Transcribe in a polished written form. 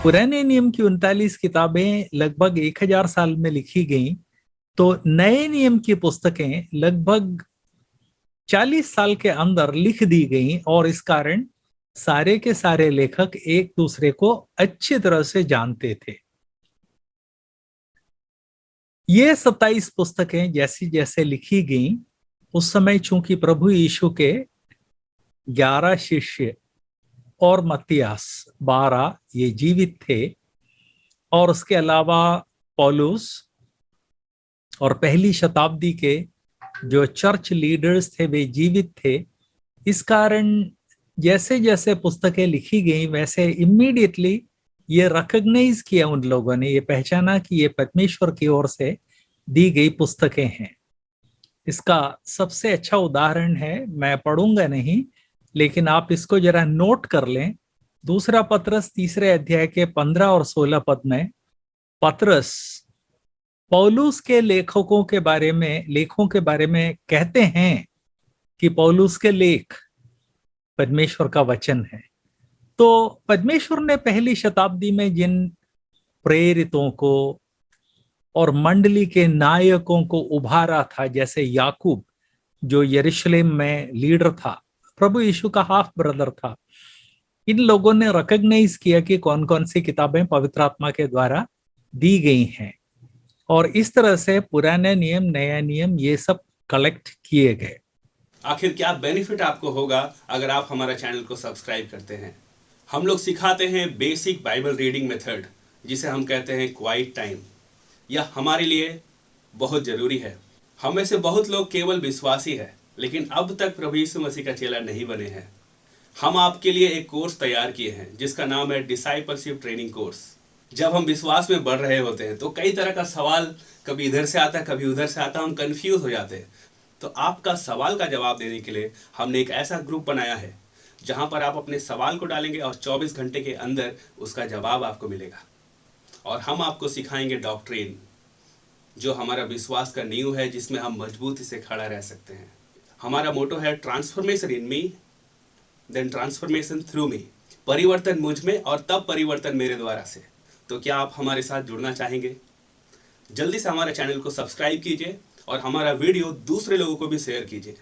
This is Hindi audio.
पुराने नियम की 39 किताबें लगभग 1000 साल में लिखी गईं, तो नए नियम की पुस्तकें लगभग 40 साल के अंदर लिख दी गईं और इस कारण सारे के सारे लेखक एक दूसरे को अच्छी तरह से जानते थे। ये 27 पुस्तकें जैसी जैसे लिखी गईं, उस समय चूंकि प्रभु यीशु के 11 शिष्य और मत्तियास 12 ये जीवित थे, और उसके अलावा पौलुस और पहली शताब्दी के जो चर्च लीडर्स थे वे जीवित थे। इस कारण जैसे जैसे पुस्तकें लिखी गई वैसे इमीडिएटली ये रिकॉग्नाइज किया उन लोगों ने, ये पहचाना कि ये परमेश्वर की ओर से दी गई पुस्तकें हैं। इसका सबसे अच्छा उदाहरण है, मैं पढ़ूंगा नहीं लेकिन आप इसको जरा नोट कर लें। दूसरा पत्रस 3 अध्याय के 15 और 16 पद में पत्रस पौलुस के लेखों के बारे में कहते हैं कि पौलुस के लेख परमेश्वर का वचन है। तो परमेश्वर ने पहली शताब्दी में जिन प्रेरितों को और मंडली के नायकों को उभारा था, जैसे याकूब जो यरूशलेम में लीडर था, प्रभु यीशु का हाफ ब्रदर था, इन लोगों ने रिकॉग्नाइज किया कि कौन कौन सी किताबें पवित्र आत्मा के द्वारा दी गई हैं, और इस तरह से पुराने नियम नया नियम ये सब कलेक्ट किए गए। आखिर क्या बेनिफिट आपको होगा अगर आप हमारा चैनल को सब्सक्राइब करते हैं? हम लोग सिखाते हैं बेसिक बाइबल रीडिंग मेथड, जिसे हम कहते हैं क्वाइट टाइम। यह हमारे लिए बहुत जरूरी है। हम में से बहुत लोग केवल विश्वासी हैं, लेकिन अब तक प्रभु यीशु मसीह का चेला नहीं बने हैं। हम आपके लिए एक कोर्स तैयार किए हैं जिसका नाम है डिसाइपलशिप ट्रेनिंग कोर्स। जब हम विश्वास में बढ़ रहे होते हैं तो कई तरह का सवाल कभी इधर से आता है, कभी उधर से आता है, हम कंफ्यूज हो जाते हैं। तो आपका सवाल का जवाब देने के लिए हमने एक ऐसा ग्रुप बनाया है जहां पर आप अपने सवाल को डालेंगे और 24 घंटे के अंदर उसका जवाब आपको मिलेगा। और हम आपको सिखाएंगे डॉक्ट्रिन, जो हमारा विश्वास का नींव है, जिसमें हम मजबूती से खड़ा रह सकते हैं। हमारा मोटो है transformation in me then transformation through me. परिवर्तन मुझ में और तब परिवर्तन मेरे द्वारा से। तो क्या आप हमारे साथ जुड़ना चाहेंगे? जल्दी से हमारे चैनल को सब्सक्राइब कीजिए और हमारा वीडियो दूसरे लोगों को भी शेयर कीजिए।